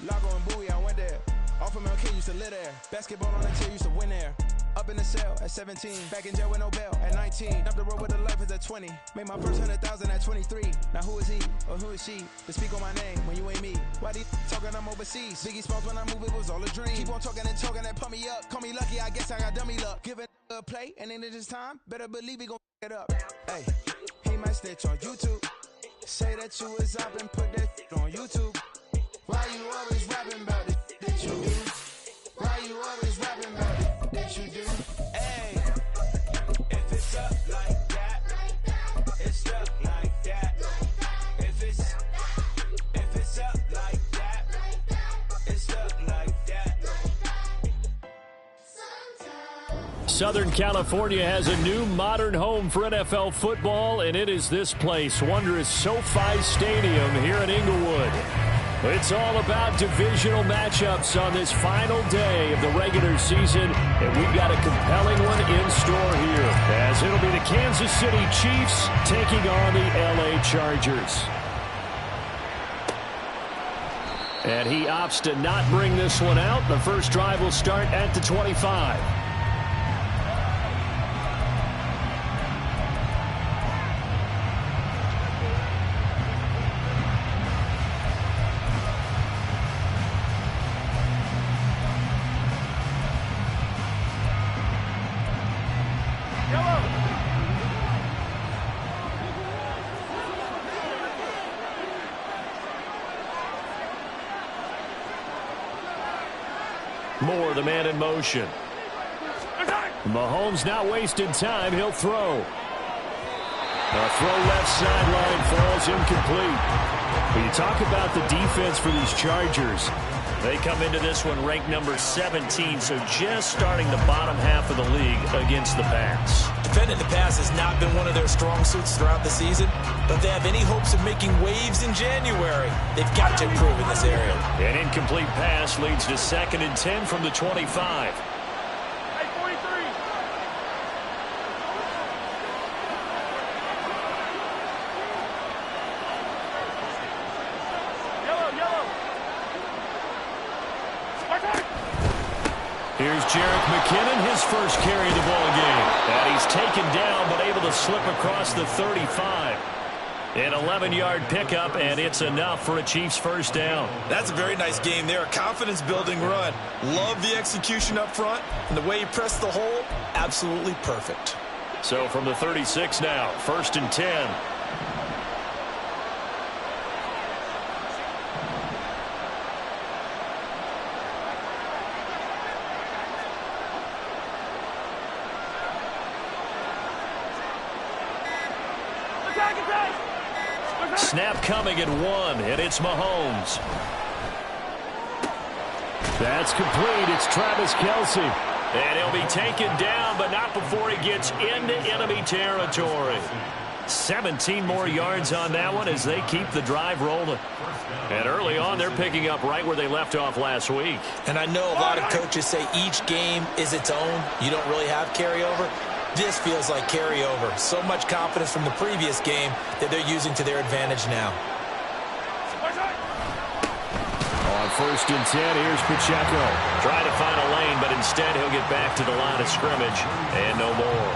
Lago and Bowie, I went there. Off of Milk used to live there. Basketball on the tier, used to win there. Up in the cell at 17. Back in jail with no bail at 19. Up the road with the life is at 20. Made my first 100,000 at 23. Now who is he or who is she to speak on my name when you ain't me? Why these talking I'm overseas? Biggie Smalls when I move it was all a dream. Keep on talking and pump me up. Call me lucky, I guess I got dummy luck. Give it a play and then it's time. Better believe he gon' it up. Hey, he might snitch on YouTube. Say that you was up and put that on YouTube. Why you always rapping about it that you do? Why you always rapping about it that you do? Hey, if it's up like that, it's up like that. If it's up like that, it's up like that. Southern California has a new modern home for NFL football, and it is this place, wondrous SoFi Stadium here in Inglewood. It's all about divisional matchups on this final day of the regular season, and we've got a compelling one in store here, as it'll be the Kansas City Chiefs taking on the LA Chargers. And he opts to not bring this one out. The first drive will start at the 25. Moore, the man in motion. Mahomes not wasting time. He'll throw. A throw left sideline falls incomplete. When you talk about the defense for these Chargers, they come into this one ranked number 17, so just starting the bottom half of the league against the pass. Defending the pass has not been one of their strong suits throughout the season, but they have any hopes of making waves in January. They've got to improve in this area. An incomplete pass leads to 2nd and 10 from the 25. Here's Jerick McKinnon, his first carry of the ball game. And he's taken down, but able to slip across the 35. An 11-yard pickup, and it's enough for a Chiefs first down. That's a very nice game there. A confidence-building run. Love the execution up front, and the way he pressed the hole, absolutely perfect. So from the 36 now, 1st and 10. Snap coming at 1, and it's Mahomes. That's complete. It's Travis Kelce. And he'll be taken down, but not before he gets into enemy territory. 17 more yards on that one as they keep the drive rolling. And early on, they're picking up right where they left off last week. And I know a lot of coaches say each game is its own. You don't really have carryover. This feels like carryover. So much confidence from the previous game that they're using to their advantage now. On 1st and 10, here's Pacheco. Trying to find a lane, but instead he'll get back to the line of scrimmage. And no more.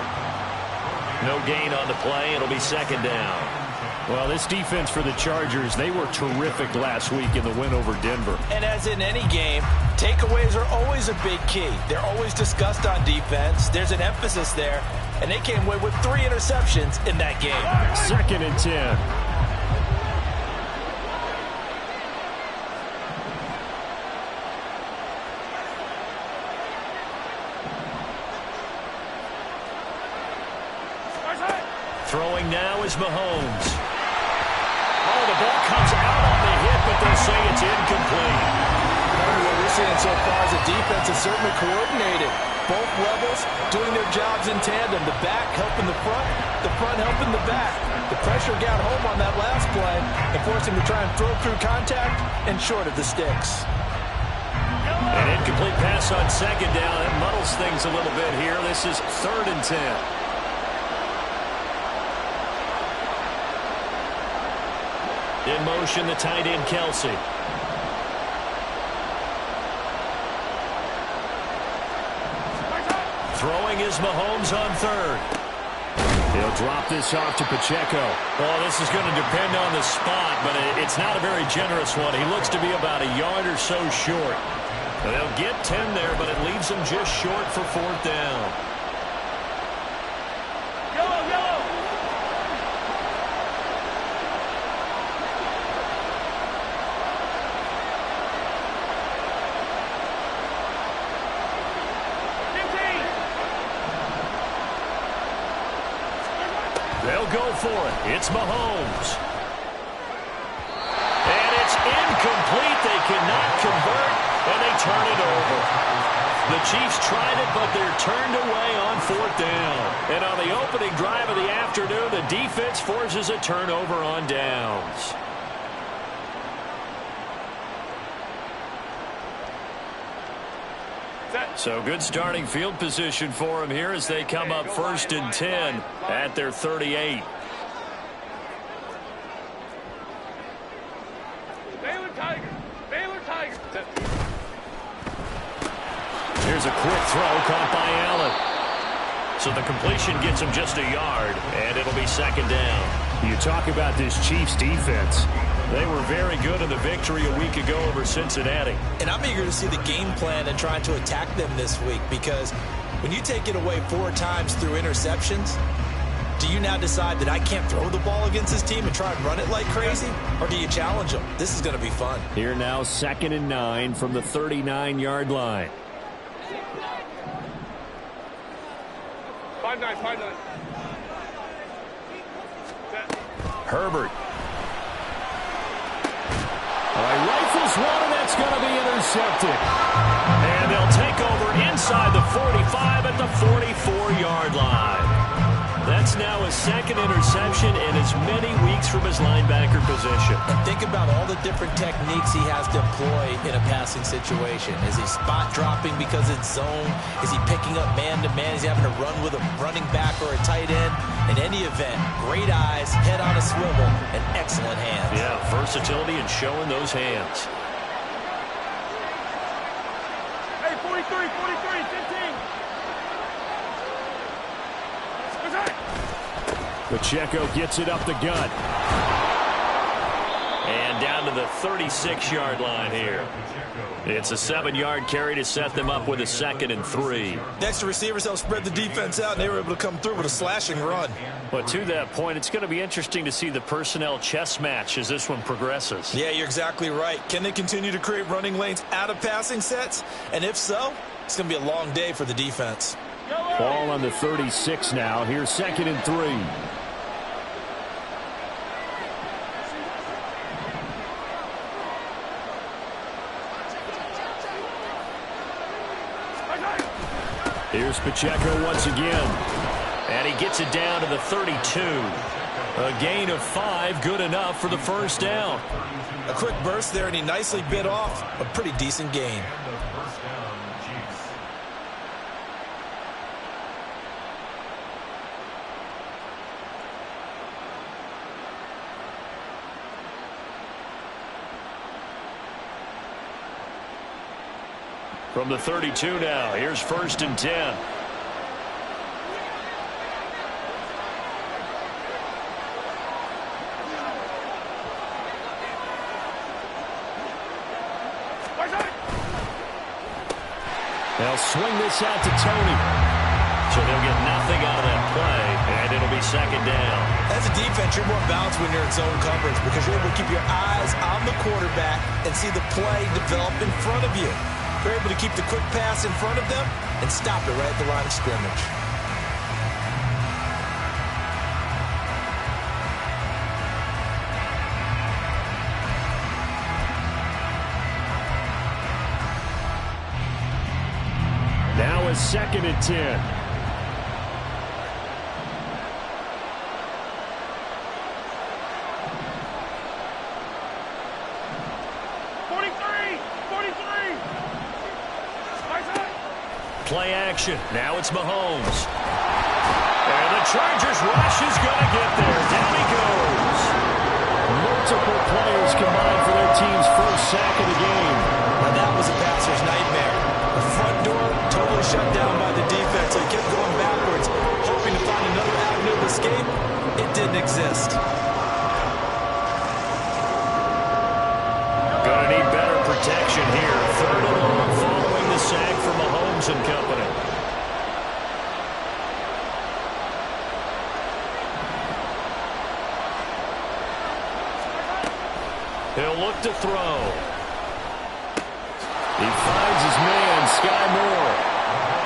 No gain on the play. It'll be 2nd down. Well, this defense for the Chargers, they were terrific last week in the win over Denver. And as in any game, takeaways are always a big key. They're always discussed on defense. There's an emphasis there, and they came away with 3 interceptions in that game. 2nd and 10. Throwing now is Mahomes. Oh, the ball comes out on the hit, but they'll say it's incomplete. What we're seeing so far is the defense is certainly coordinated. Both levels doing their jobs in tandem. The back helping the front helping the back. The pressure got home on that last play and forced him to try and throw through contact and short of the sticks. An incomplete pass on 2nd down. That muddles things a little bit here. This is 3rd and 10. In motion, the tight end, Kelce. throwing is Mahomes on third. He'll drop this off to Pacheco. Well, this is going to depend on the spot, but it's not a very generous one. He looks to be about a yard or so short. They'll get 10 there, but it leaves them just short for fourth down. They'll go for it. It's Mahomes. And it's incomplete. They cannot convert, and they turn it over. The Chiefs tried it, but they're turned away on fourth down. And on the opening drive of the afternoon, the defense forces a turnover on downs. So good starting field position for them here as they come up 1st and 10 at their 38. Here's a quick throw caught by Allen. So the completion gets him just a yard, and it'll be 2nd down. You talk about this Chiefs defense. They were very good in the victory a week ago over Cincinnati. And I'm eager to see the game plan and trying to attack them this week, because when you take it away 4 times through interceptions, do you now decide that I can't throw the ball against this team and try and run it like crazy? Or do you challenge them? This is going to be fun. Here now 2nd and 9 from the 39-yard line. 5-9. Herbert. Rifles one, and that's going to be intercepted. And they'll take over inside the 45 at the 44-yard line. That's now his 2nd interception in as many weeks from his linebacker position. And think about all the different techniques he has to employ in a passing situation. Is he spot dropping because it's zone? Is he picking up man-to-man? Is he having to run with a running back or a tight end? In any event, great eyes, head on a swivel, and excellent hands. Yeah, versatility and showing those hands. Hey, 43, 15. Pacheco gets it up the gut. And down to the 36-yard line here. It's a 7-yard carry to set them up with a 2nd and 3. Next, the receivers helped spread the defense out, and they were able to come through with a slashing run. But to that point, it's going to be interesting to see the personnel chess match as this one progresses. Yeah, you're exactly right. Can they continue to create running lanes out of passing sets? And if so, it's going to be a long day for the defense. Ball on the 36 now. Here's 2nd and 3. Here's Pacheco once again. And he gets it down to the 32. A gain of 5, good enough for the 1st down. A quick burst there, and he nicely bit off a pretty decent gain. From the 32 now, here's 1st and 10. They'll swing this out to Tony. So they'll get nothing out of that play, and it'll be 2nd down. As a defense, you're more balanced when you're in zone coverage because you're able to keep your eyes on the quarterback and see the play develop in front of you. They're able to keep the quick pass in front of them and stop it right at the line of scrimmage. Now a 2nd and 10. Play action. Now it's Mahomes. And the Chargers rush is going to get there. Down he goes. Multiple players combined for their team's 1st sack of the game. Now that was a passer's nightmare. The front door totally shut down by the defense. They kept going didn't exist. Gonna need better protection here. 3rd and long following the sack from Mahomes and company. He'll look to throw. He finds his man, Sky Moore.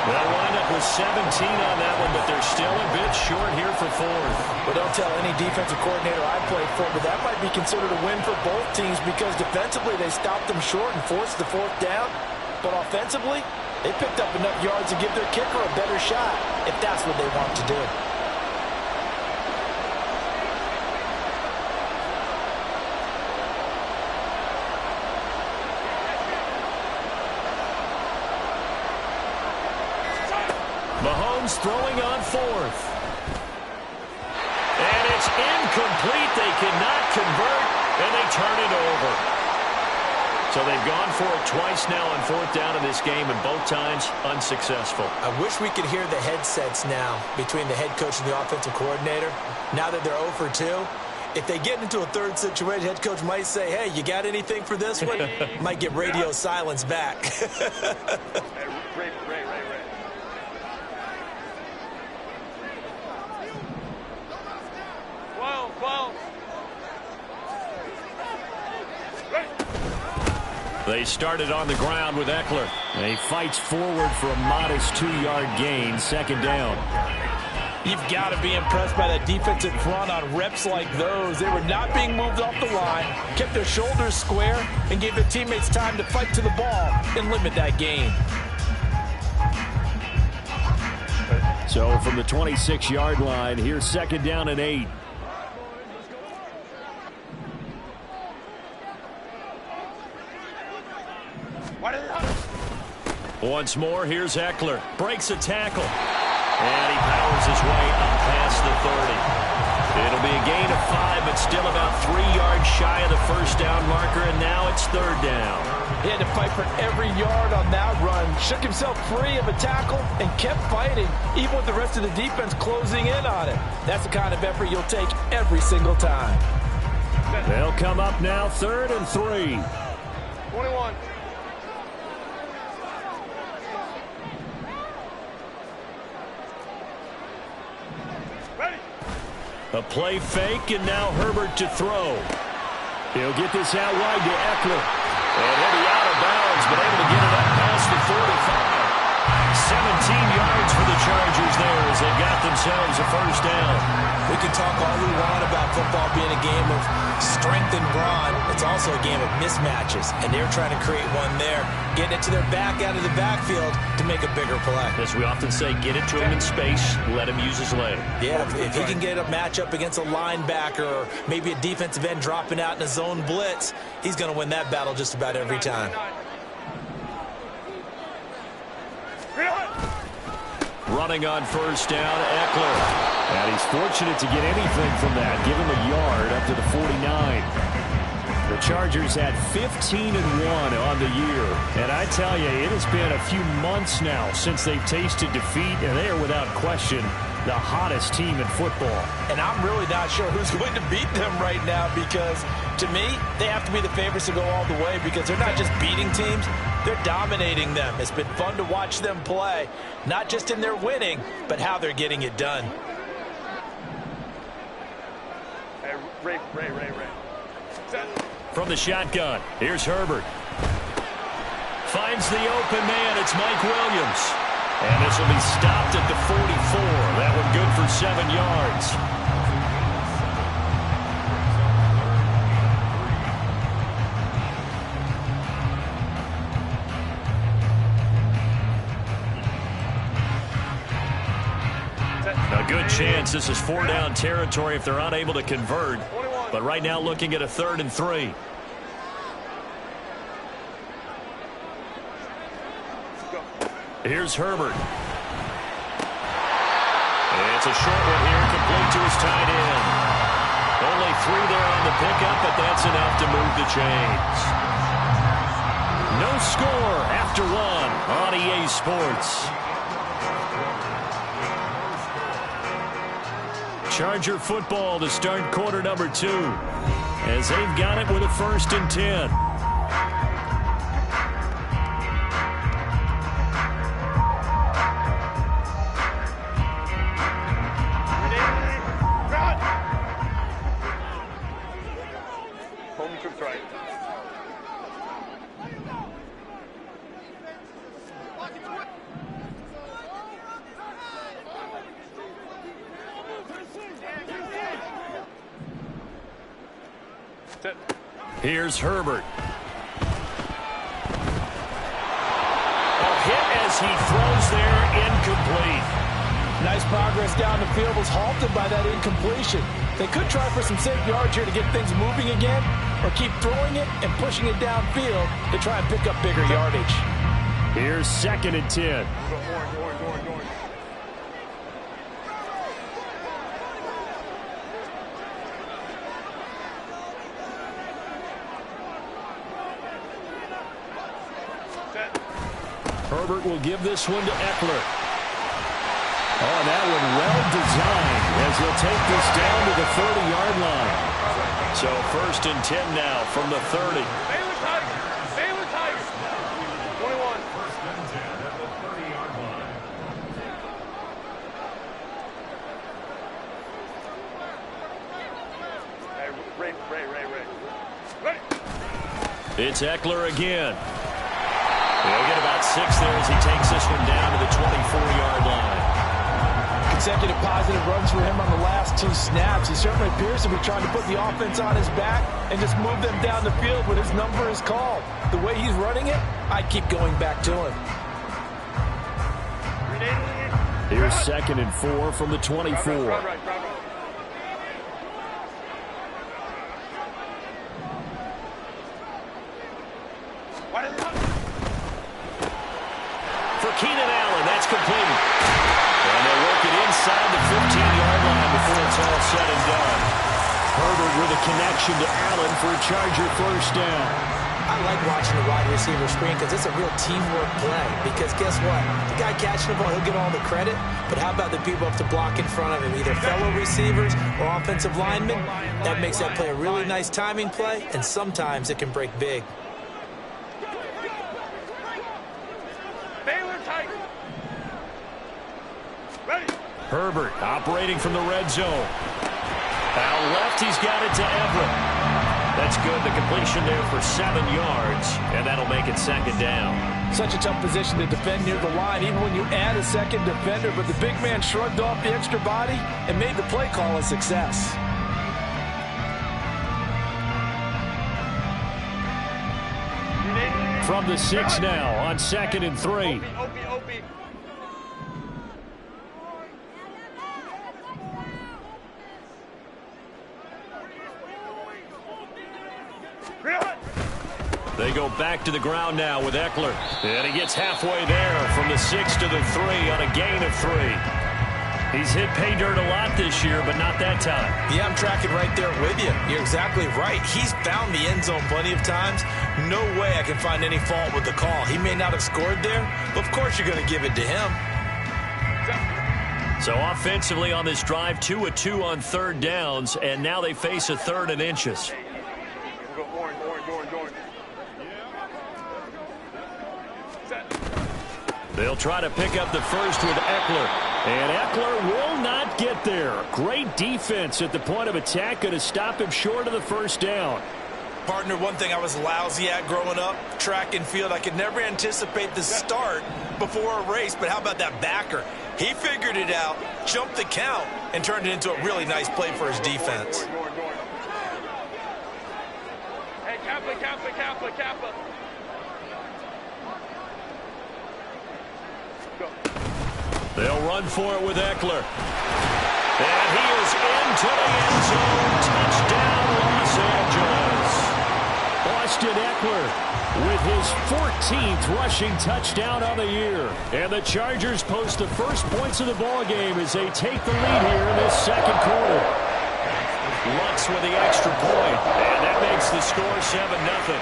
They'll wind up with 17 on that one, but they're still a bit short here for 4th. But don't tell any defensive coordinator I played for, but that might be considered a win for both teams because defensively they stopped them short and forced the 4th down. But offensively, they picked up enough yards to give their kicker a better shot if that's what they want to do. Mahomes throwing on 4th. And it's incomplete. They cannot convert, and they turn it over. So they've gone for it twice now on 4th down in this game, and both times unsuccessful. I wish we could hear the headsets now between the head coach and the offensive coordinator. Now that they're 0 for 2, if they get into a 3rd situation, head coach might say, hey, you got anything for this one? Might get radio silence back. Ray. 12. They started on the ground with Eckler. He fights forward for a modest 2-yard gain, 2nd down. You've got to be impressed by that defensive front on reps like those. They were not being moved off the line, kept their shoulders square, and gave their teammates time to fight to the ball and limit that gain. So from the 26-yard line, here's 2nd down and 8. Once more, here's Eckler. Breaks a tackle. And he powers his way up past the 30. It'll be a gain of 5, but still about 3 yards shy of the 1st down marker, and now it's 3rd down. He had to fight for every yard on that run. Shook himself free of a tackle and kept fighting, even with the rest of the defense closing in on it. That's the kind of effort you'll take every single time. They'll come up now, 3rd and 3. 21. A play fake, and now Herbert to throw. He'll get this out wide to Eckler. And he'll be out of bounds, but able to get it up past the 45. 17 yards for the Chargers there as they got themselves a 1st down. We can talk all we want about football being a game of strength and brawn. It's also a game of mismatches, and they're trying to create one there, getting it to their back out of the backfield to make a bigger play. As we often say, get it to him in space, let him use his leg. Yeah, if he can get a matchup against a linebacker or maybe a defensive end dropping out in a zone blitz, he's going to win that battle just about every time. Running on 1st down, Eckler. And he's fortunate to get anything from that. Give him a yard up to the 49. The Chargers had 15-1 on the year. And I tell you, it has been a few months now since they've tasted defeat, and they are without question the hottest team in football. And I'm really not sure who's going to beat them right now because, to me, they have to be the favorites to go all the way because they're not just beating teams, they're dominating them. It's been fun to watch them play, not just in their winning, but how they're getting it done. Hey, Ray. Set. From the shotgun, here's Herbert. Finds the open man, it's Mike Williams. And this will be stopped at the 44. That one good for 7 yards. A good chance this is 4-down territory if they're unable to convert. But right now looking at a 3rd and 3. Here's Herbert. It's a short one here, complete to his tight end. Only 3 there on the pickup, but that's enough to move the chains. No score after 1 on EA Sports. Charger football to start quarter number 2, as they've got it with a 1st and 10. Home trips right. Here's Herbert. A hit as he throws there, incomplete. Nice progress down the field, was halted by that incompletion. They could try for some safe yards here to get things moving again, or keep throwing it and pushing it downfield to try and pick up bigger yardage. Here's 2nd and 10. Orange. Herbert will give this one to Eckler. Oh, that one well designed as he'll take this down to the 30-yard line. So 1st and 10 now from the 30. Baylor Tigers. 21. Hey, Ray. Ready. It's Eckler again. He'll get about 6 there as he takes this one down to the 24-yard line. Consecutive positive runs for him on the last 2 snaps. He certainly appears to be trying to put the offense on his back and just move them down the field when his number is called. The way he's running it, I'd keep going back to him. Here's 2nd and 4 from the 24. Right. For Keenan Allen, that's complete. And they'll work it inside the 15-yard line before it's all said and done. Herbert with a connection to Allen for a Charger 1st down. I like watching the wide receiver screen because it's a real teamwork play. Because guess what? The guy catching the ball, he'll get all the credit. But how about the people up to block in front of him, either fellow receivers or offensive linemen? That makes that play a really nice timing play, and sometimes it can break big. Baylor Tigers. Ready. Herbert operating from the red zone. Out left, he's got it to Everett. That's good. The completion there for 7 yards, and that'll make it 2nd down. Such a tough position to defend near the line, even when you add a second defender, but the big man shrugged off the extra body and made the play call a success. From the 6 now on 2nd and 3. Opie. They go back to the ground now with Eckler. And he gets halfway there from the 6 to the 3 on a gain of 3. He's hit pay dirt a lot this year, but not that time. Yeah, I'm tracking right there with you. You're exactly right. He's found the end zone plenty of times. No way I can find any fault with the call. He may not have scored there, but of course you're going to give it to him. So offensively on this drive, 2 of 2 on 3rd downs, and now they face a 3rd and inches. We'll go orange. They'll try to pick up the first with Eckler. And Eckler will not get there. Great defense at the point of attack. Going to stop him short of the 1st down. Partner, one thing I was lousy at growing up, track and field, I could never anticipate the start before a race, but how about that backer? He figured it out, jumped the count, and turned it into a really nice play for his defense. Hey, Kappa. They'll run for it with Eckler. And he is into the end zone. Touchdown, Los Angeles. Austin Eckler with his 14th rushing touchdown of the year. And the Chargers post the first points of the ballgame as they take the lead here in this 2nd quarter. Lutz with the extra point, and that makes the score 7-0.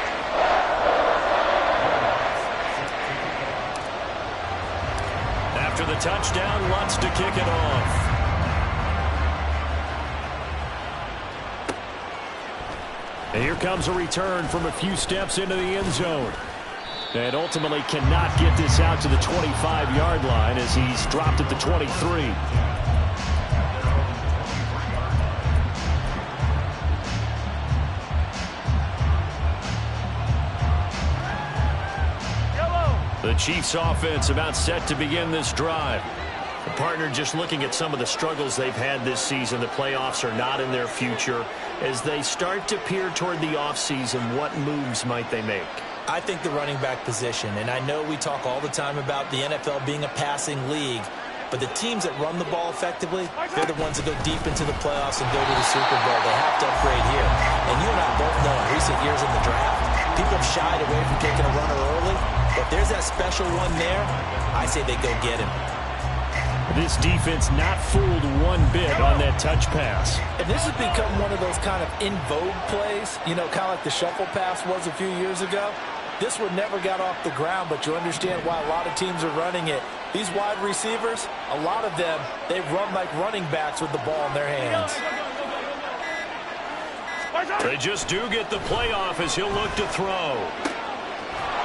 After the touchdown, Lutz to kick it off. And here comes a return from a few steps into the end zone. And ultimately cannot get this out to the 25-yard line as he's dropped at the 23. The Chiefs offense about set to begin this drive. The partner just looking at some of the struggles they've had this season. The playoffs are not in their future. As they start to peer toward the offseason, what moves might they make? I think the running back position, and I know we talk all the time about the NFL being a passing league, but the teams that run the ball effectively, they're the ones that go deep into the playoffs and go to the Super Bowl. They have to upgrade here. And you and I both know in recent years in the draft, people have shied away from taking a runner early, but there's that special one there. I say they go get him. This defense not fooled one bit on that touch pass. And this has become one of those kind of in vogue plays, you know, kind of like the shuffle pass was a few years ago. This one never got off the ground, but you understand why a lot of teams are running it. These wide receivers, a lot of them, they run like running backs with the ball in their hands. They just do get the playoff as he'll look to throw.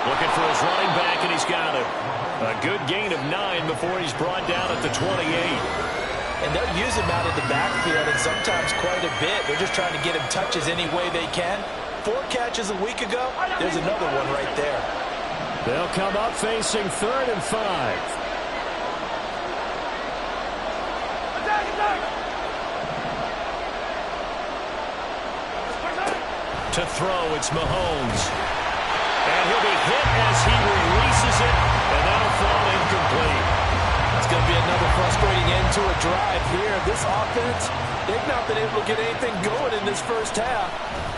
Looking for his running back, and he's got it. A good gain of 9 before he's brought down at the 28. And they'll use him out of the backfield, and sometimes quite a bit. They're just trying to get him touches any way they can. 4 catches a week ago, there's another one right there. They'll come up facing 3rd and 5. To throw, it's Mahomes. And he'll be hit as he releases it, and that'll fall incomplete. It's going to be another frustrating end to a drive here. This offense, they've not been able to get anything going in this first half.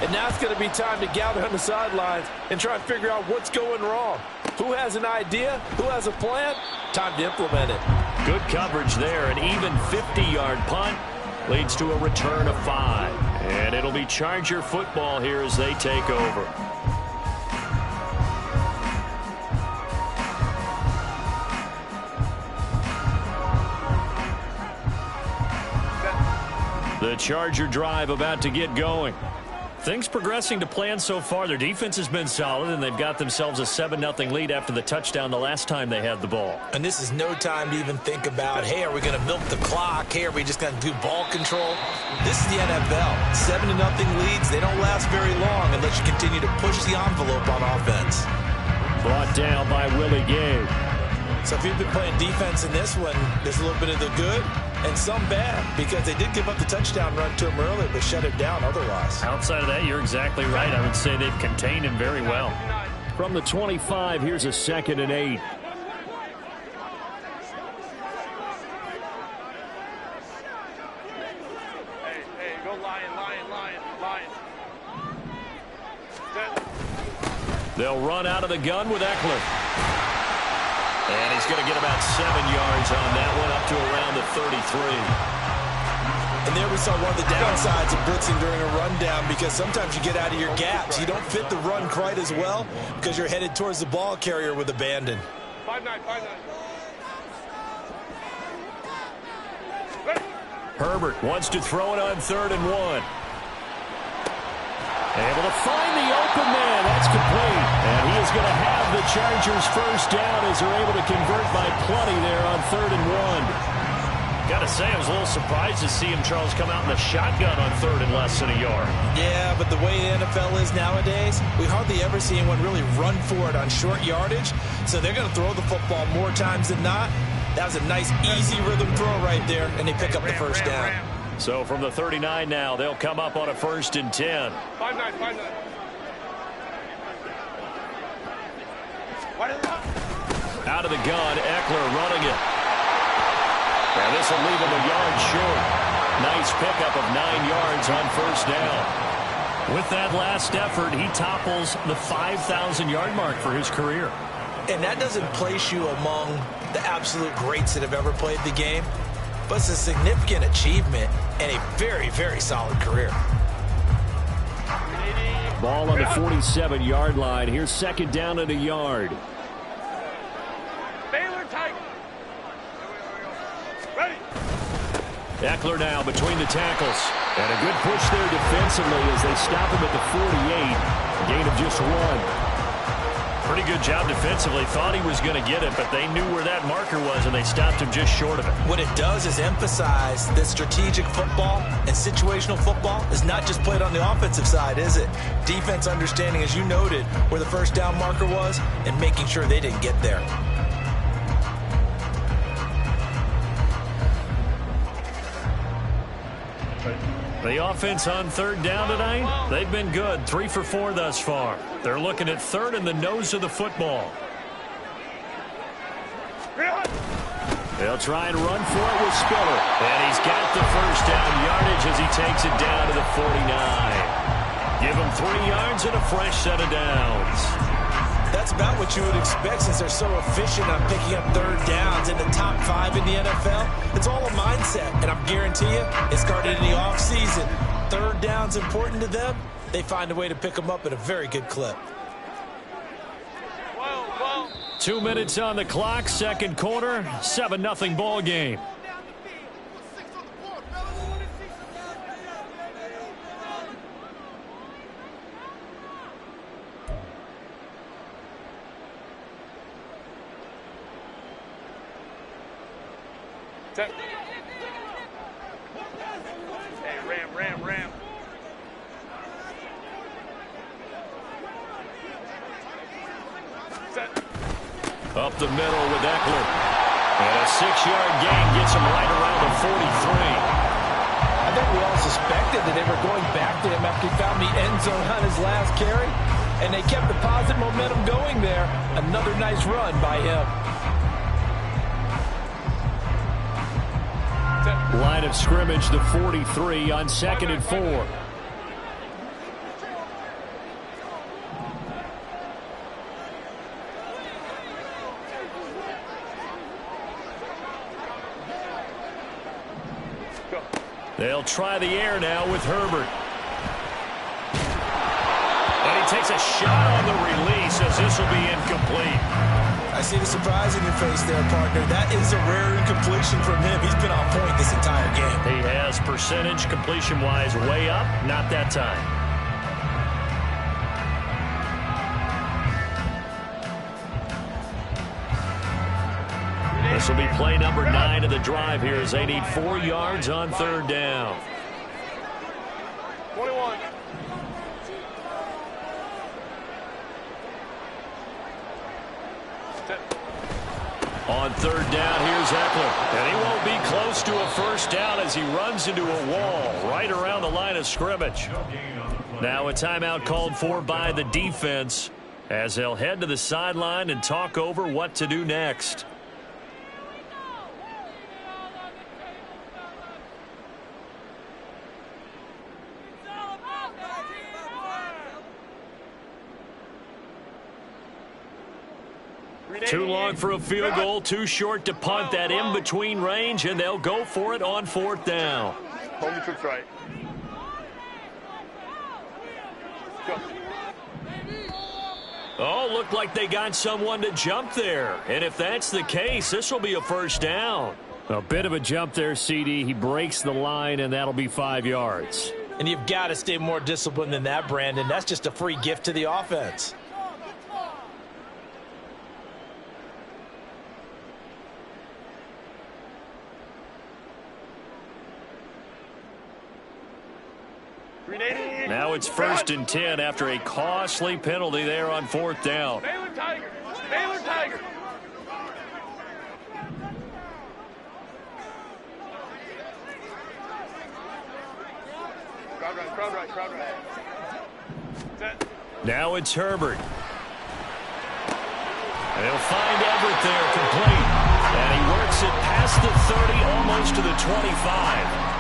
And now it's going to be time to gather on the sidelines and try and figure out what's going wrong. Who has an idea? Who has a plan? Time to implement it. Good coverage there. An even 50-yard punt leads to a return of 5. And it'll be Charger football here as they take over. The Charger drive about to get going. Things progressing to plan so far. Their defense has been solid, and they've got themselves a 7-0 lead after the touchdown the last time they had the ball. And this is no time to even think about, hey, are we going to milk the clock? Hey, are we just going to do ball control? This is the NFL. 7-0 leads, they don't last very long unless you continue to push the envelope on offense. Brought down by Willie Gay. So if you've been playing defense in this one, there's a little bit of the good and some bad, because they did give up the touchdown run to him earlier, but shut it down otherwise. Outside of that, you're exactly right. I would say they've contained him very well. From the 25, here's a 2nd and 8. Hey, go lion. They'll run out of the gun with Eckler. And he's going to get about 7 yards on that one, up to around the 33. And there we saw one of the downsides of blitzing during a rundown, because sometimes you get out of your gaps. You don't fit the run quite as well because you're headed towards the ball carrier with abandon. 5-9. Herbert wants to throw it on 3rd and 1. Able to find the open man. That's complete. And he is going to have the Chargers first down as they're able to convert by plenty there on 3rd and 1. Got to say, I was a little surprised to see him, Charles, come out in the shotgun on 3rd and less than a yard. Yeah, but the way the NFL is nowadays, we hardly ever see anyone really run for it on short yardage. So they're going to throw the football more times than not. That was a nice, easy rhythm throw right there, and they pick up the first down. So from the 39 now, they'll come up on a 1st and 10. 5-9. Out of the gun, Eckler running it. And this will leave him a yard short. Nice pickup of 9 yards on 1st down. With that last effort, he topples the 5,000-yard mark for his career. And that doesn't place you among the absolute greats that have ever played the game, but it's a significant achievement and a very, very solid career. Ball on the 47-yard line. Here's 2nd down and a yard. Baylor tight. Ready. Eckler now between the tackles. And a good push there defensively as they stop him at the 48. A gain of just 1. Pretty good job defensively. Thought he was going to get it, but they knew where that marker was, and they stopped him just short of it. What it does is emphasize that strategic football and situational football is not just played on the offensive side, is it? Defense understanding, as you noted, where the first down marker was and making sure they didn't get there. The offense on third down tonight, they've been good. 3 for 4 thus far. They're looking at third in the nose of the football. They'll try and run for it with Spiller. And he's got the first down yardage as he takes it down to the 49. Give him 3 yards and a fresh set of downs. That's about what you would expect since they're so efficient on picking up third downs in the top 5 in the NFL. It's all a mindset, and I guarantee you it started in the offseason. Third down's important to them. They find a way to pick them up at a very good clip. 2 minutes on the clock, second quarter, 7-0 ball game. Hey, ram. Set. Up the middle with Eckler. And a 6-yard gain gets him right around the 43. I think we all suspected that they were going back to him after he found the end zone on his last carry. And they kept the positive momentum going there. Another nice run by him. Line of scrimmage, the 43 on 2nd and 4. They'll try the air now with Herbert. And he takes a shot on the release as this will be incomplete. I see the surprise in your face there, partner. That is a rare incompletion from him. He's been on point this entire game. He has percentage completion-wise way up, not that time. This will be play number 9 of the drive here as they need 4 yards on third down. 21. On third down, here's Eckler. And he won't be close to a first down as he runs into a wall right around the line of scrimmage. Now a timeout called for by the defense as they'll head to the sideline and talk over what to do next. Too long for a field goal, too short to punt. That in-between range, and they'll go for it on fourth down. Hold your troops right. Go. Oh, looked like they got someone to jump there. And if that's the case, this will be a first down. A bit of a jump there, CD. He breaks the line, and that'll be 5 yards. And you've got to stay more disciplined than that, Brandon. That's just a free gift to the offense. Now it's 1st and 10 after a costly penalty there on fourth down. Baylor Tiger. Baylor Tiger. Crowd right. Set. Now it's Herbert. And he'll find Everett there complete. And he works it past the 30, almost to the 25.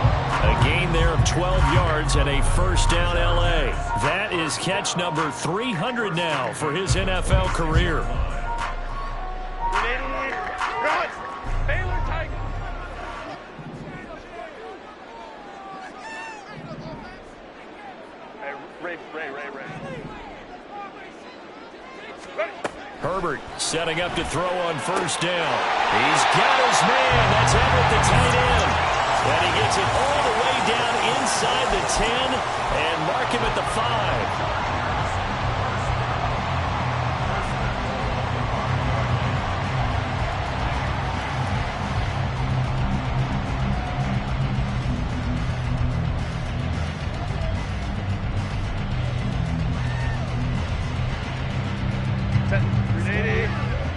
A gain there of 12 yards and a first down L.A. That is catch number 300 now for his NFL career. Run! Baylor Tiger. Hey, Ray. Ready. Herbert setting up to throw on first down. He's got his man. That's Everett, the tight end. And he gets it all the way down inside the 10 and mark him at the 5.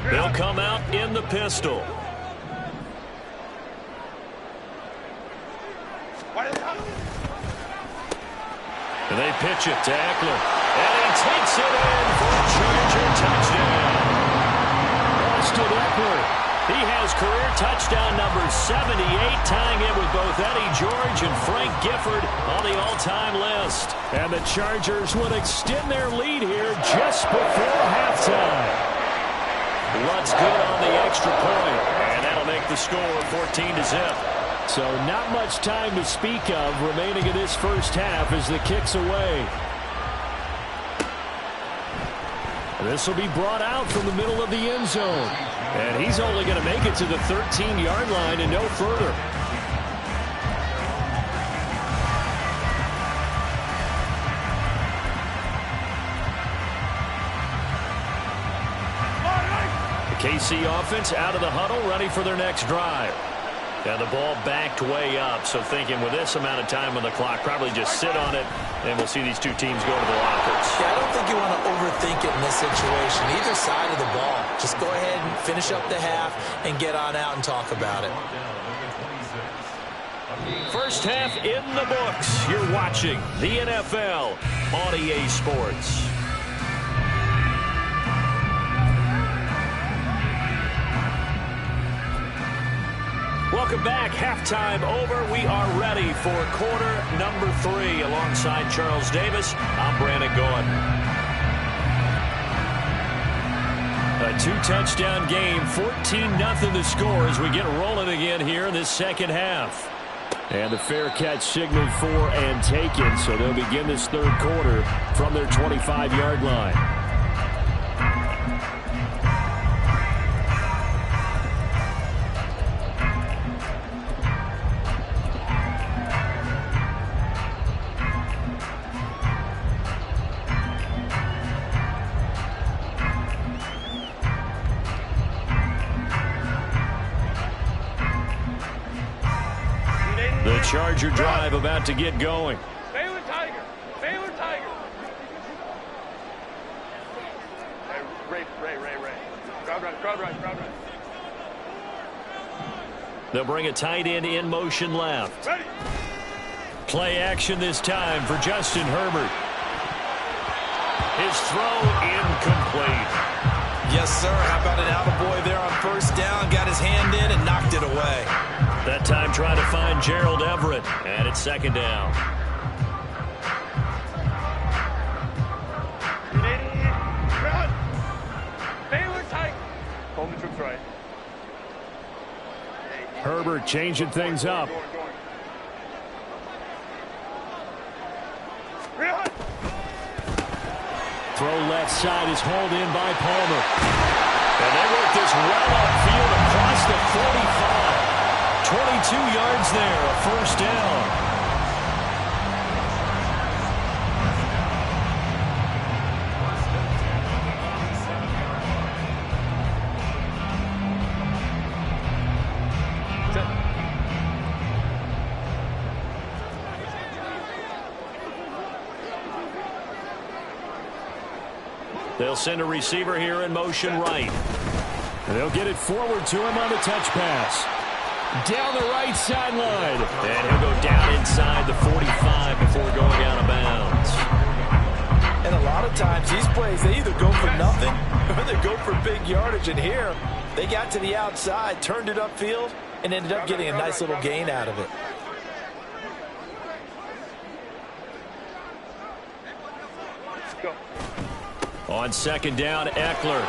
They'll come out in the pistol. And they pitch it to Eckler. And he takes it in for a Charger touchdown. Austin Eckler. He has career touchdown number 78, tying it with both Eddie George and Frank Gifford on the all-time list. And the Chargers would extend their lead here just before halftime. What's good on the extra point, and that'll make the score 14-0. So not much time to speak of remaining in this first half as the kick's away. This will be brought out from the middle of the end zone. And he's only going to make it to the 13-yard line and no further. The KC offense out of the huddle, ready for their next drive. And the ball backed way up, so thinking with this amount of time on the clock, probably just sit on it, and we'll see these two teams go to the lockers. Yeah, I don't think you want to overthink it in this situation, either side of the ball. Just go ahead and finish up the half and get on out and talk about it. First half in the books. You're watching the NFL on EA Sports. Welcome back. Halftime over. We are ready for quarter number 3. Alongside Charles Davis, I'm Brandon Gaudin. A 2-touchdown game, 14-0 the score as we get rolling again here in this second half. And the fair catch signaled for and taken, so they'll begin this third quarter from their 25-yard line. The Charger drive about to get going. Baylor Tiger. Baylor Tiger. Ray. Crowd right. They'll bring a tight end in motion left. Ready. Play action this time for Justin Herbert. His throw incomplete. Yes, sir. How about an attaboy there on first down? Got his hand in and knocked it away. That time trying to find Gerald Everett. And it's second down. Crowd. Baylor Tiger. Hold the troops right. Herbert changing things up. Throw left side is hauled in by Palmer. And they work this well upfield across the 45. 22 yards there, a first down. They'll send a receiver here in motion right. And they'll get it forward to him on the touch pass. Down the right sideline. And he'll go down inside the 45 before going out of bounds. And a lot of times these plays, they either go for nothing or they go for big yardage. And here, they got to the outside, turned it upfield, and ended up getting a nice little gain out of it. On second down, Eckler.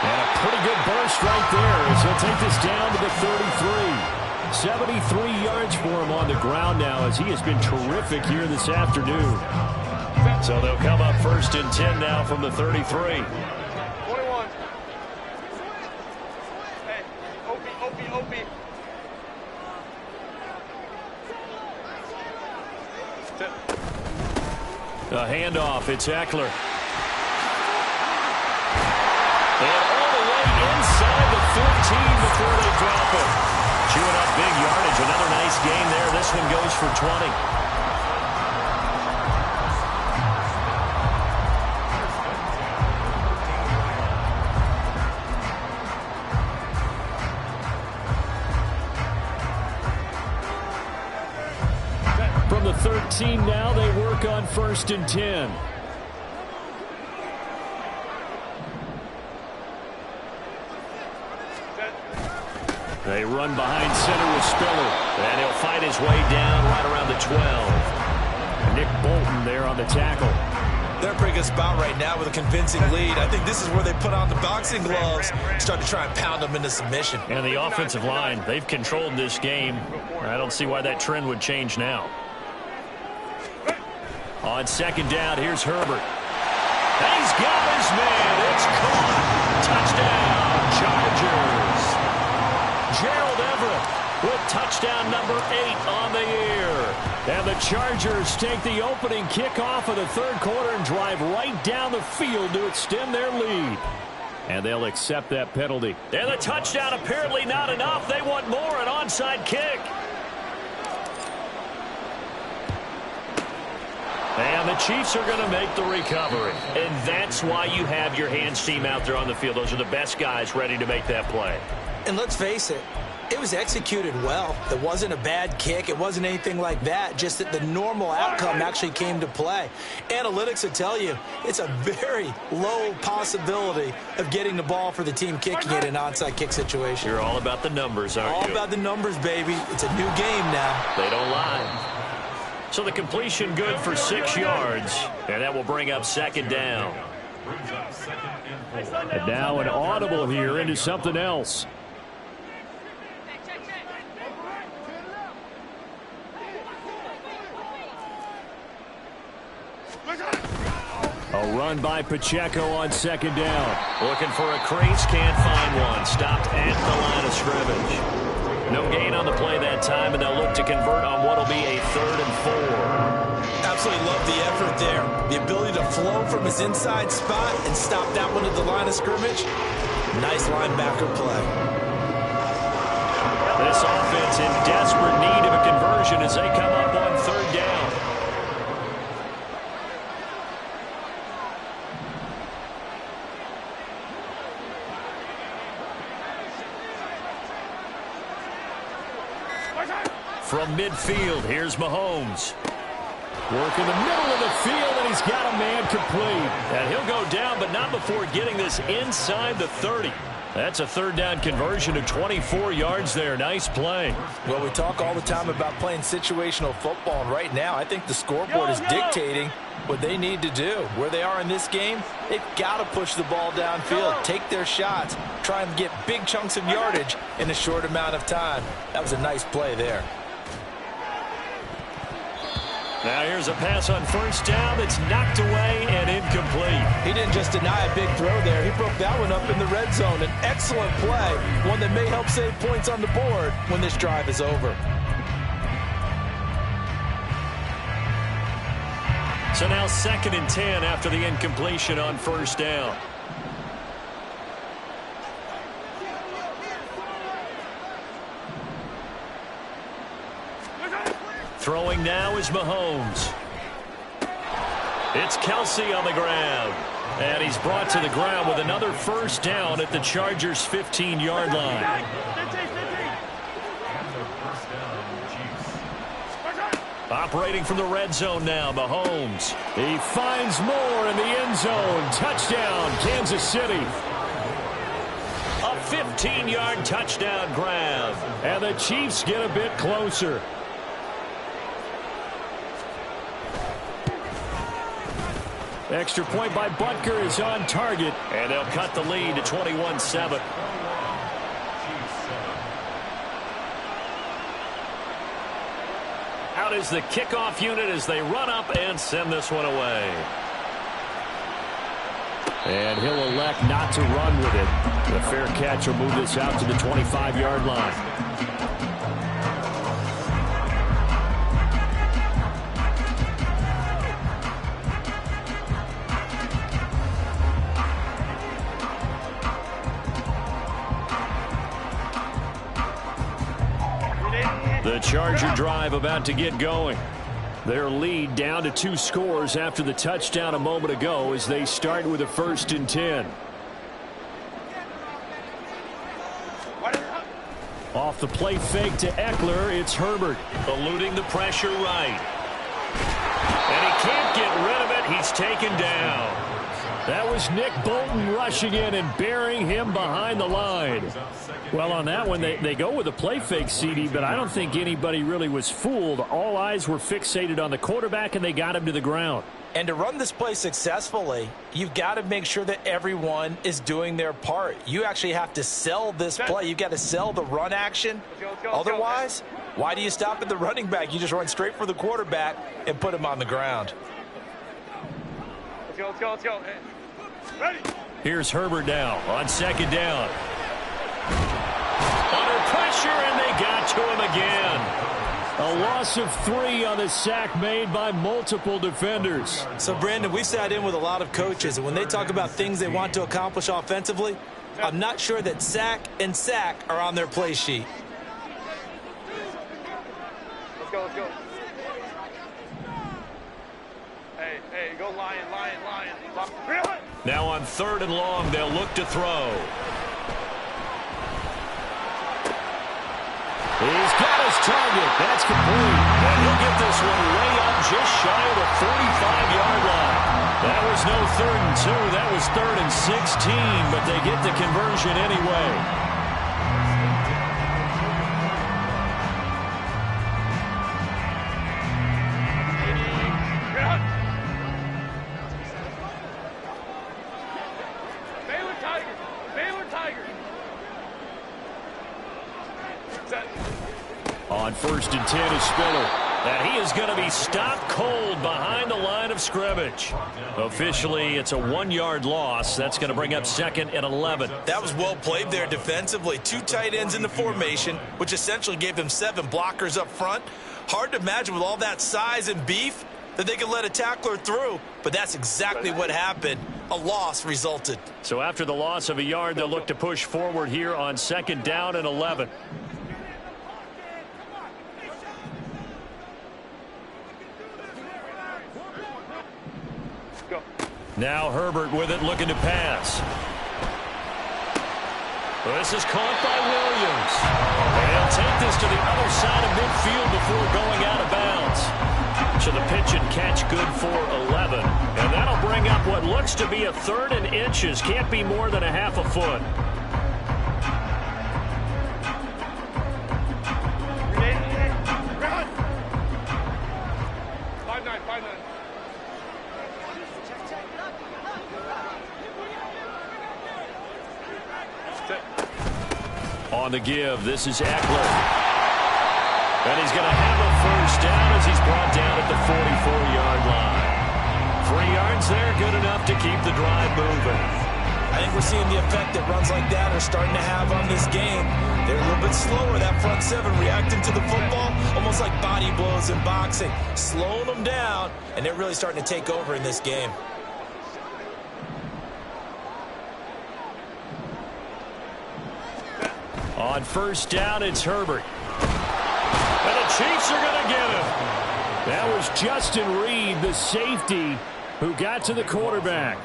And a pretty good burst right there as he'll take this down to the 33. 73 yards for him on the ground now as he has been terrific here this afternoon. So they'll come up first and 10 now from the 33. 21. Hey, Opie. A handoff. It's Eckler. And all the way inside the 15 before they drop it. Chewing up big yardage. Another nice gain there. This one goes for 20. From the 13 now, they work on 1st and 10. They run behind center with Spiller. And he'll fight his way down right around the 12. Nick Bolton there on the tackle. They're in a pretty good spot right now with a convincing lead. I think this is where they put on the boxing gloves, start to try and pound them into submission. And the offensive line, they've controlled this game. I don't see why that trend would change now. On 2nd down, here's Herbert. He's got his man. It's caught. Touchdown, Chargers. Gerald Everett with touchdown number 8 on the year. And the Chargers take the opening kickoff of the 3rd quarter and drive right down the field to extend their lead. And they'll accept that penalty. And the touchdown apparently not enough. They want more, an onside kick. And the Chiefs are going to make the recovery. And that's why you have your hands team out there on the field. Those are the best guys ready to make that play. And let's face it, it was executed well. It wasn't a bad kick. It wasn't anything like that. Just that the normal outcome actually came to play. Analytics will tell you it's a very low possibility of getting the ball for the team kicking it in an onside kick situation. You're all about the numbers, aren't you? All about the numbers, baby. It's a new game now. They don't lie. So the completion good for 6 yards, and that will bring up 2nd down. And now an audible here into something else. A run by Pacheco on 2nd down. Looking for a crease, can't find one. Stopped at the line of scrimmage. No gain on the play that time, and they'll look to convert on what will be a 3rd and 4. Absolutely love the effort there. The ability to flow from his inside spot and stop that one at the line of scrimmage. Nice linebacker play. This offense in desperate need of a conversion as they come up on 3rd down. From midfield, here's Mahomes. Work in the middle of the field, and he's got a man complete. And he'll go down, but not before getting this inside the 30. That's a 3rd down conversion of 24 yards there. Nice play. Well, we talk all the time about playing situational football, and right now I think the scoreboard is dictating what they need to do. Where they are in this game, they've got to push the ball downfield, take their shots, try and get big chunks of yardage in a short amount of time. That was a nice play there. Now here's a pass on 1st down that's knocked away and incomplete. He didn't just deny a big throw there. He broke that one up in the red zone. An excellent play, one that may help save points on the board when this drive is over. So now 2nd and 10 after the incompletion on 1st down. Throwing now is Mahomes. It's Kelsey on the ground. And he's brought to the ground with another 1st down at the Chargers' 15-yard line. Operating from the red zone now, Mahomes. He finds more in the end zone. Touchdown, Kansas City. A 15-yard touchdown grab. And the Chiefs get a bit closer. Extra point by Butker is on target. And they'll cut the lead to 21-7. Out is the kickoff unit as they run up and send this one away. And he'll elect not to run with it. The fair catch will move this out to the 25-yard line. Charger drive about to get going. Their lead down to 2 scores after the touchdown a moment ago as they start with a 1st and 10. Off the play fake to Eckler, it's Herbert. Eluding the pressure right. And he can't get rid of it. He's taken down. That was Nick Bolton rushing in and burying him behind the line. Well, on that one, they go with a play fake, CD, but I don't think anybody really was fooled. All eyes were fixated on the quarterback, and they got him to the ground. And to run this play successfully, you've got to make sure that everyone is doing their part. You actually have to sell this play. You've got to sell the run action. Otherwise, why do you stop at the running back? You just run straight for the quarterback and put him on the ground. Let's go. Hey. Ready. Here's Herbert now on 2nd down. Under pressure, and they got to him again. A loss of 3 on the sack made by multiple defenders. So, Brandon, we sat in with a lot of coaches, and when they talk about things they want to accomplish offensively, I'm not sure that sack and sack are on their play sheet. Let's go. Hey, go Lion. Now on 3rd and long, they'll look to throw. He's got his target. That's complete. And he'll get this one way up just shy of the 45-yard line. That was no 3rd and 2. That was 3rd and 16, but they get the conversion anyway. On 1st and 10 is Spiller. And he is going to be stopped cold behind the line of scrimmage. Officially, it's a 1-yard loss. That's going to bring up 2nd and 11. That was well played there defensively. 2 tight ends in the formation, which essentially gave them 7 blockers up front. Hard to imagine with all that size and beef that they could let a tackler through, but that's exactly what happened. A loss resulted. So after the loss of a yard, they'll look to push forward here on 2nd down and 11. Now Herbert with it, looking to pass. This is caught by Williams. And he'll take this to the other side of midfield before going out of bounds. So the pitch and catch good for 11. And that'll bring up what looks to be a 3rd and inches. Can't be more than a half a foot. On the give, this is Eckler. And he's going to have a 1st down as he's brought down at the 44-yard line. 3 yards there, good enough to keep the drive moving. I think we're seeing the effect that runs like that are starting to have on this game. They're a little bit slower, that front 7, reacting to the football, almost like body blows in boxing, slowing them down, and they're really starting to take over in this game. On 1st down, it's Herbert. And the Chiefs are going to get him. That was Justin Reed, the safety, who got to the quarterback.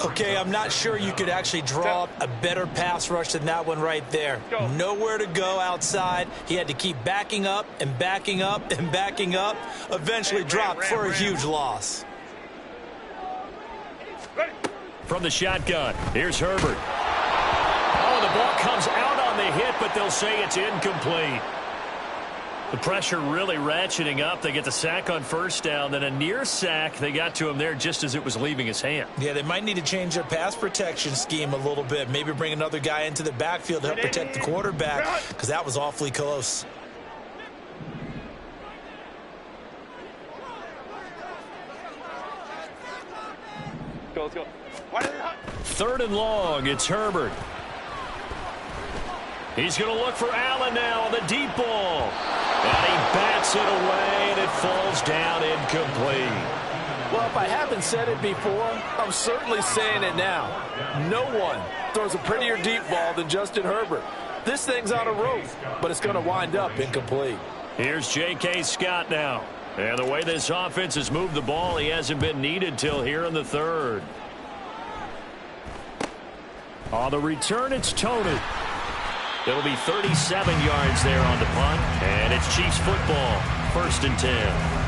Okay, I'm not sure you could actually draw up a better pass rush than that one right there. Nowhere to go outside. He had to keep backing up and backing up and backing up. Eventually dropped for a huge loss. From the shotgun, here's Herbert. Oh, the ball comes out on the hit, but they'll say it's incomplete. The pressure really ratcheting up. They get the sack on 1st down, then a near sack. They got to him there just as it was leaving his hand. Yeah, they might need to change their pass protection scheme a little bit. Maybe bring another guy into the backfield to help protect the quarterback, because that was awfully close. Let's go. 3rd and long, it's Herbert. He's going to look for Allen now on the deep ball. And he bats it away, and it falls down incomplete. Well, if I haven't said it before, I'm certainly saying it now. No one throws a prettier deep ball than Justin Herbert. This thing's on a rope, but it's going to wind up incomplete. Here's J.K. Scott now. And the way this offense has moved the ball, he hasn't been needed till here in the third. On the return, it's Tony. It'll be 37 yards there on the punt. And it's Chiefs football. 1st and 10.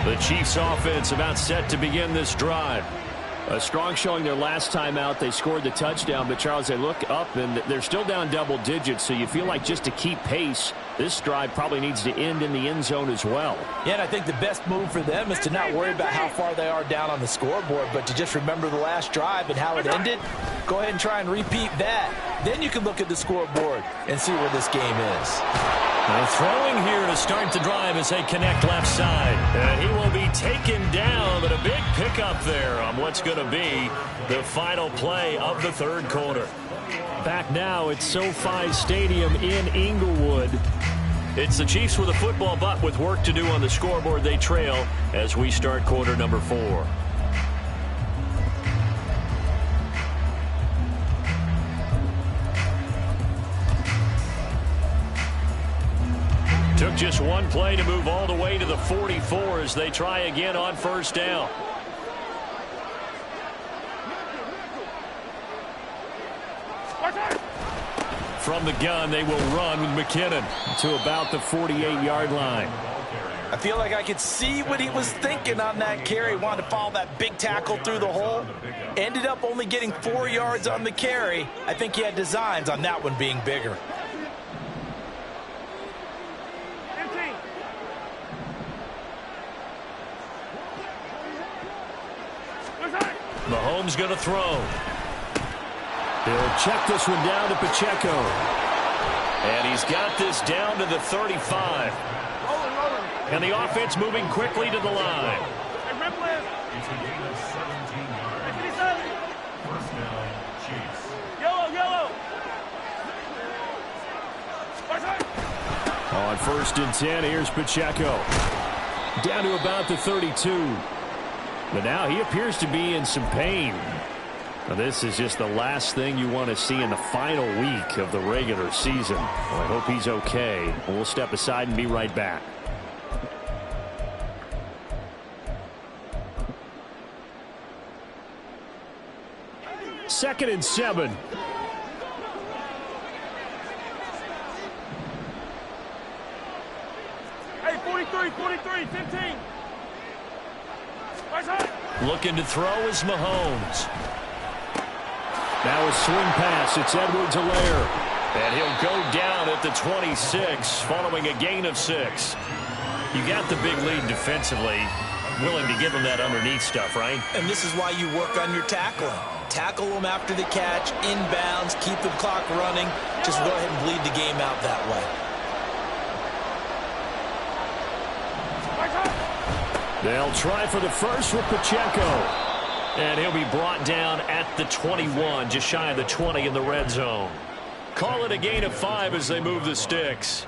The Chiefs offense about set to begin this drive. A strong showing their last time out. They scored the touchdown, but Charles, they look up and they're still down double digits, so you feel like just to keep pace, this drive probably needs to end in the end zone as well. Yeah, and I think the best move for them is to not worry about how far they are down on the scoreboard, but to just remember the last drive and how it ended. Go ahead and try and repeat that. Then you can look at the scoreboard and see where this game is. Now throwing here to start the drive as they connect left side. And he will be taken down, but a big pickup there on what's going to be the final play of the third quarter. Back now at SoFi Stadium in Inglewood. It's the Chiefs with a football, but with work to do on the scoreboard, they trail as we start quarter number 4. Took just one play to move all the way to the 44 as they try again on first down. From the gun, they will run with McKinnon to about the 48-yard line. I feel like I could see what he was thinking on that carry. Wanted to follow that big tackle through the hole. Ended up only getting 4 yards on the carry. I think he had designs on that one being bigger. Mahomes going to throw. He'll check this one down to Pacheco. And he's got this down to the 35. And the offense moving quickly to the line. On 1st and 10, here's Pacheco. Down to about the 32. But now he appears to be in some pain. Now this is just the last thing you want to see in the final week of the regular season. Well, I hope he's okay. We'll step aside and be right back. Second and 7. Hey, 43, 15. Looking to throw is Mahomes. Now a swing pass. It's Edwards-Helaire. And he'll go down at the 26 following a gain of 6. You got the big lead defensively. Willing to give him that underneath stuff, right? And this is why you work on your tackling. Tackle them after the catch, inbounds, keep the clock running. Just go ahead and bleed the game out that way. They'll try for the first with Pacheco. And he'll be brought down at the 21, just shy of the 20 in the red zone. Call it a gain of 5 as they move the sticks.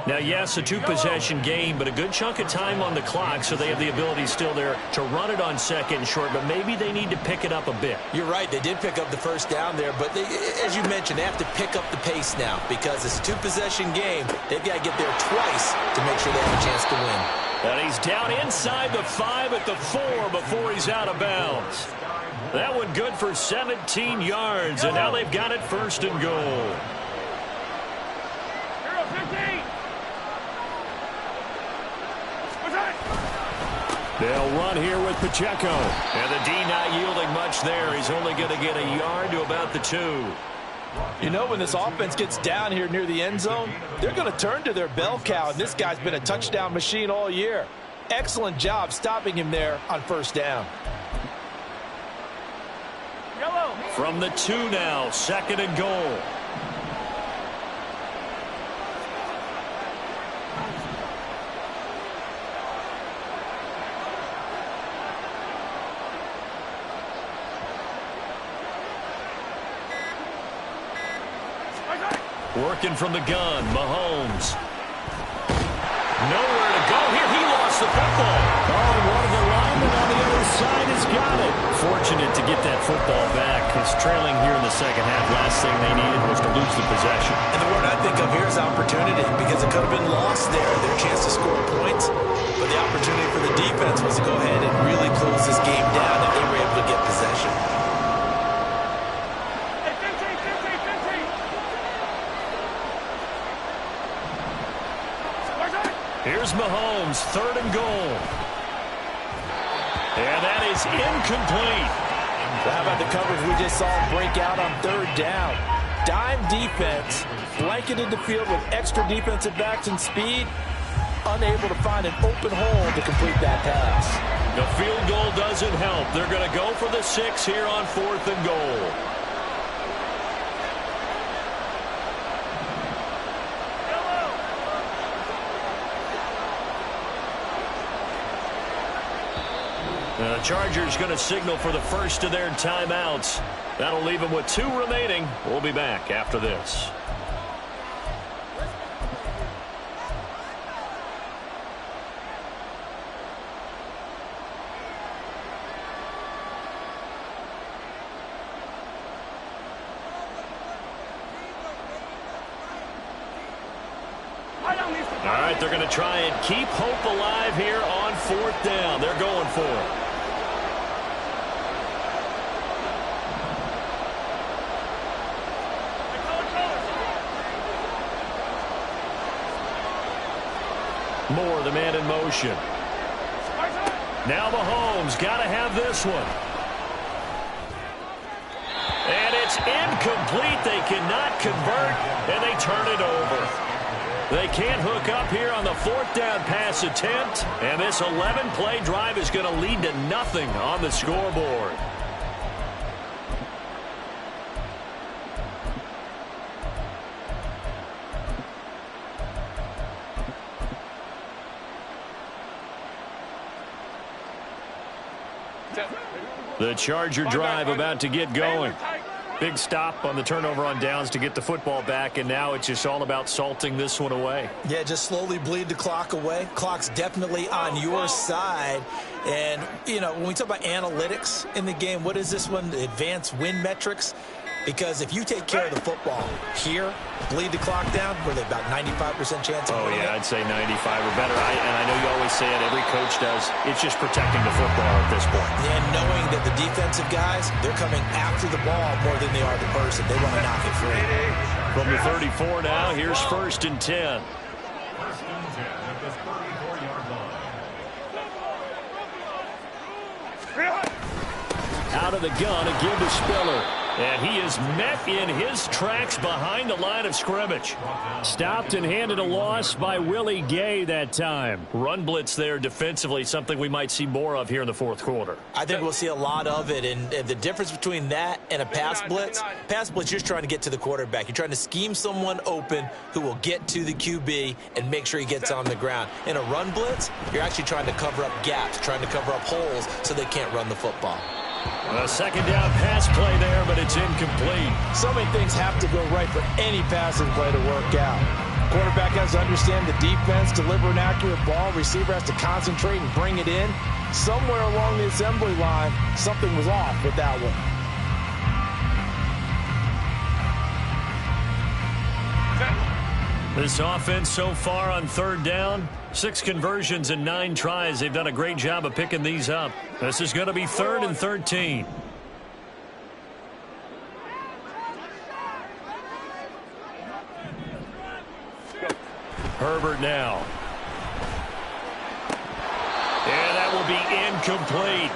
Now, yes, a 2-possession game, but a good chunk of time on the clock, so they have the ability still there to run it on second and short, but maybe they need to pick it up a bit. You're right. They did pick up the first down there, but as you mentioned, they have to pick up the pace now because it's a 2-possession game. They've got to get there twice to make sure they have a chance to win. And he's down inside the 5 at the 4 before he's out of bounds. That one good for 17 yards, and now they've got it 1st and goal. They'll run here with Pacheco. And the D not yielding much there. He's only going to get a yard to about the 2. You know, when this offense gets down here near the end zone, they're going to turn to their bell cow, and this guy's been a touchdown machine all year. Excellent job stopping him there on first down. From the 2 now, 2nd and goal. Working from the gun, Mahomes. Nowhere to go here. He lost the football. Oh, and one of the linemen on the other side has got it. Fortunate to get that football back. It's trailing here in the second half. Last thing they needed was to lose the possession. And the word I think of here is opportunity, because it could have been lost there, their chance to score points. But the opportunity for the defense was to go ahead and really close this game down, and they were able to get possession. Here's Mahomes, 3rd and goal. And that is incomplete. How about the coverage we just saw break out on 3rd down? Dime defense, blanketed the field with extra defensive backs and speed, unable to find an open hole to complete that pass. The field goal doesn't help. They're going to go for the 6 here on 4th and goal. The Chargers going to signal for the first of their timeouts. That'll leave them with 2 remaining. We'll be back after this. All right, they're going to try and keep hope alive here on 4th down. They're going for it. Moore, the man in motion. Now Mahomes, got to have this one. And it's incomplete. They cannot convert, and they turn it over. They can't hook up here on the 4th down pass attempt, and this 11-play drive is going to lead to nothing on the scoreboard. The Charger drive about to get going. Big stop on the turnover on downs to get the football back, and now it's just all about salting this one away. Yeah, just slowly bleed the clock away. Clock's definitely on your side. And, you know, when we talk about analytics in the game, what is this one? The advanced win metrics? Because if you take care of the football here, bleed the clock down, where they about 95% chance of winning it? I'd say 95 or better. And I know you always say it, every coach does. It's just protecting the football at this point. And knowing that the defensive guys, they're coming after the ball more than they are the person. They want to knock it free. From the 34 now, here's 1st and 10. Out of the gun, a give to Spiller. And he is met in his tracks behind the line of scrimmage. Stopped and handed a loss by Willie Gay that time. Run blitz there defensively, something we might see more of here in the 4th quarter. I think we'll see a lot of it. And the difference between that and a pass blitz, you're just trying to get to the quarterback. You're trying to scheme someone open who will get to the QB and make sure he gets on the ground. In a run blitz, you're actually trying to cover up gaps, trying to cover up holes so they can't run the football. A 2nd down pass play there, but it's incomplete. So many things have to go right for any passing play to work out. Quarterback has to understand the defense, deliver an accurate ball. Receiver has to concentrate and bring it in. Somewhere along the assembly line, something was off with that one. This offense so far on 3rd down, 6 conversions and 9 tries. They've done a great job of picking these up. This is going to be 3rd and 13. Herbert now. And that will be incomplete.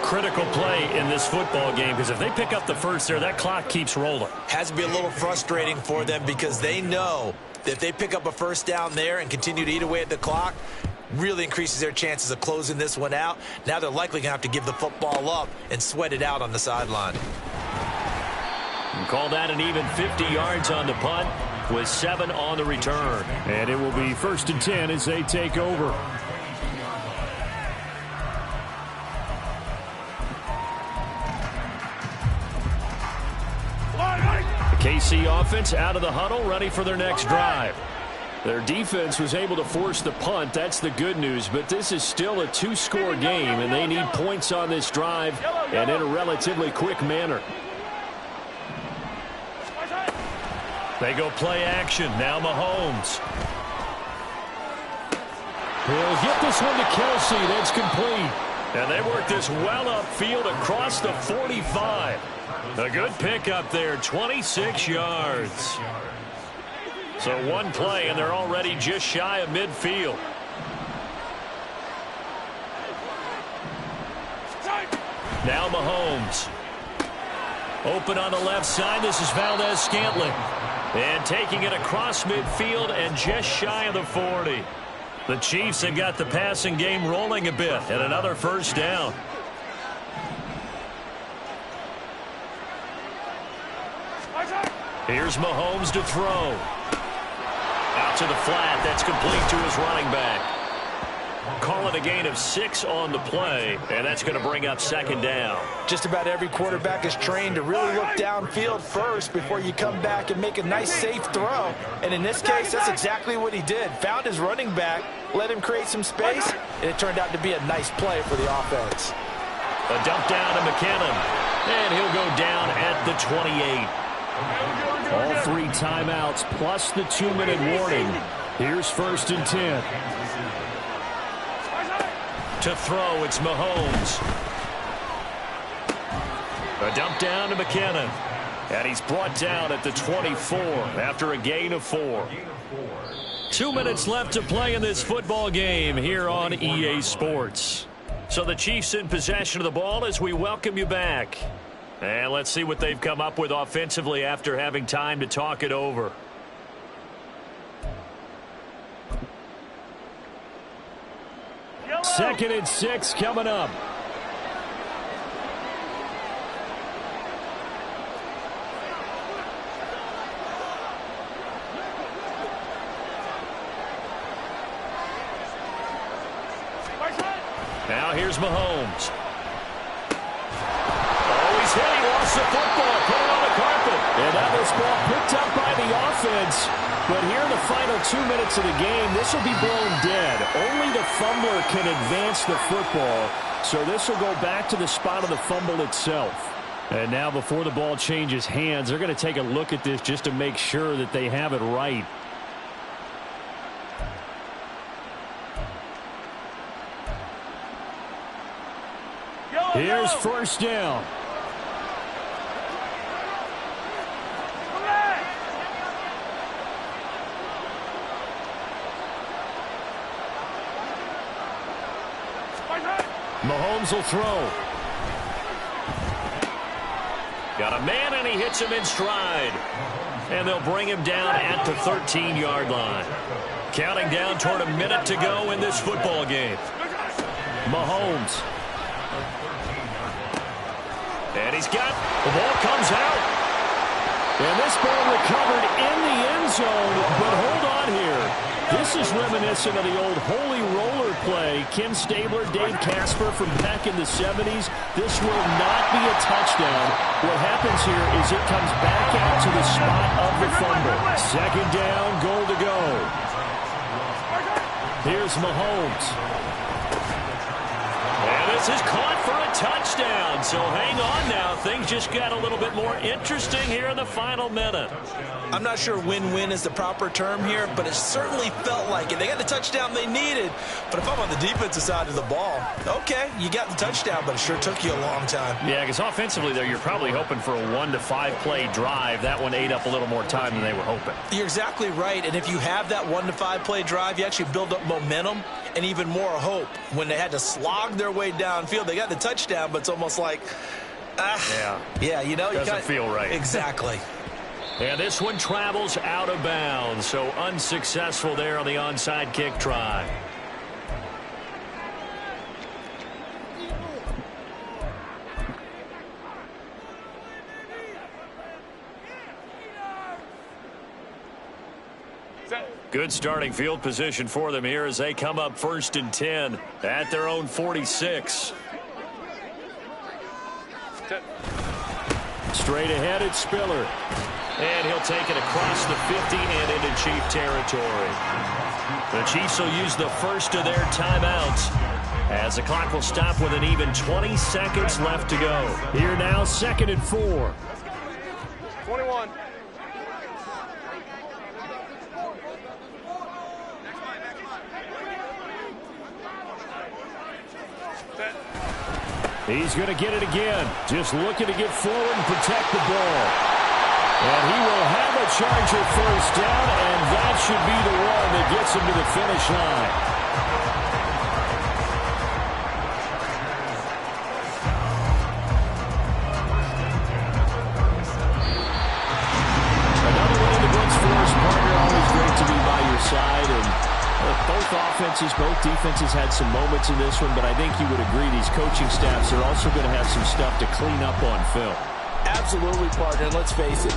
Critical play in this football game, because if they pick up the first there, that clock keeps rolling. Has to be a little frustrating for them, because they know that if they pick up a 1st down there and continue to eat away at the clock, really increases their chances of closing this one out. Now they're likely going to have to give the football up and sweat it out on the sideline. And call that an even 50 yards on the punt with 7 on the return. And it will be 1st and 10 as they take over. The KC offense out of the huddle, ready for their next drive. Their defense was able to force the punt. That's the good news. But this is still a two-score game, and they need points on this drive and in a relatively quick manner. They go play action. Now Mahomes. He'll get this one to Kelsey. That's complete. And they work this well upfield across the 45. A good pickup there, 26 yards. So one play, and they're already just shy of midfield. Now Mahomes. Open on the left side. This is Valdez-Scantling. And taking it across midfield and just shy of the 40. The Chiefs have got the passing game rolling a bit, and another first down. Here's Mahomes to throw. Out to the flat. That's complete to his running back. Call it a gain of 6 on the play, and that's going to bring up second down. Just about every quarterback is trained to really look downfield first before you come back and make a nice, safe throw. And in this case, that's exactly what he did. Found his running back, let him create some space, and it turned out to be a nice play for the offense. A dump down to McKinnon, and he'll go down at the 28. All 3 timeouts plus the 2-minute warning. Here's 1st and 10. To throw, it's Mahomes. A dump down to McKinnon. And he's brought down at the 24 after a gain of 4. 2 minutes left to play in this football game here on EA Sports. So the Chiefs in possession of the ball as we welcome you back. And let's see what they've come up with offensively after having time to talk it over. Second and 6 coming up. Now here's Mahomes. Oh, he's hit. He lost the football. Put it on the carpet. And now this ball picked up by the offense. But here in the final 2 minutes of the game, this will be blown dead. Only the fumbler can advance the football. So this will go back to the spot of the fumble itself. And now before the ball changes hands, they're going to take a look at this just to make sure that they have it right. Here's first down. Mahomes will throw. Got a man, and he hits him in stride. And they'll bring him down at the 13-yard line. Counting down toward a minute to go in this football game. Mahomes. And he's got, the ball comes out. And this ball recovered in the end zone, but hold on here. This is reminiscent of the old holy roller play. Ken Stabler, Dave Casper from back in the 70s. This will not be a touchdown. What happens here is it comes back out to the spot of the fumble. Second down, goal to go. Here's Mahomes. And this is caught for a touchdown. So hang on now. Things just got a little bit more interesting here in the final minute. I'm not sure win-win is the proper term here, but it certainly felt like it. They got the touchdown they needed. But if I'm on the defensive side of the ball, okay, you got the touchdown, but it sure took you a long time. Yeah, because offensively there, you're probably hoping for a 1 to 5 play drive. That one ate up a little more time than they were hoping. You're exactly right. And if you have that 1 to 5 play drive, you actually build up momentum and even more hope. When they had to slog their way downfield, they got the touchdown, but it's almost like, yeah, you know, doesn't feel right. Exactly. And this one travels out of bounds, so unsuccessful there on the onside kick try. Good starting field position for them here as they come up 1st and 10 at their own 46. Straight ahead, it's Spiller. And he'll take it across the 50 and into Chief territory. The Chiefs will use the first of their timeouts as the clock will stop with an even 20 seconds left to go. Here now, 2nd and 4. 21. He's going to get it again. Just looking to get forward and protect the ball. And he will have a Charger first down, and that should be the one that gets him to the finish line. Another one in the books for us, partner. Always great to be by your side. And both offenses, both defenses had some moments in this one, but I think you would agree these coaching staffs are also going to have some stuff to clean up on film. Absolutely, partner. Let's face it.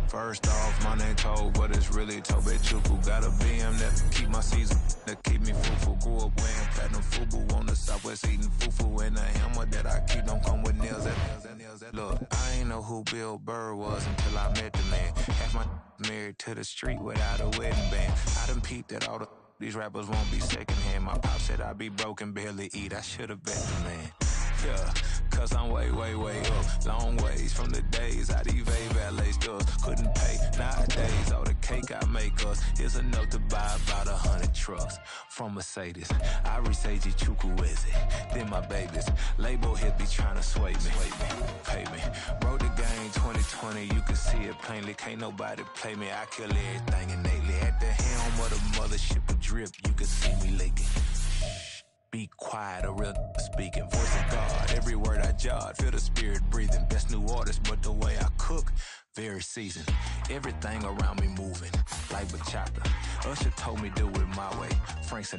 First off, my name Toad, but it's really Tobe Chuku. Got a BM that keep my season, that keep me fruitful. Grew up wearing platinum FUBU on the southwest eating fufu. And the hammer that I keep don't come with nails. Look, I ain't know who Bill Burr was until I met the man. Half my married to the street without a wedding band. I done peeped at all these rappers won't be secondhand. My pop said I'd be broken, barely eat. I should've bet the man. Yeah, cause I'm way, way, way up. Long ways from the days I these valet stores couldn't pay. Nowadays, all the cake I make us is enough to buy about 100 trucks from Mercedes. I resage Chukwueze, then my babies. Label hit be trying to sway me, pay me. Broke the game 2020, you can see it plainly. Can't nobody play me, I kill everything innately. At the helm of the mothership of drip, you can see me leaking. Be quiet, a real speaking. Voice of God, every word I jot. Feel the spirit breathing. Best new artist, but the way I cook, very seasoned. Everything around me moving, like bachata. Usher told me do it my way. Frank Sinatra.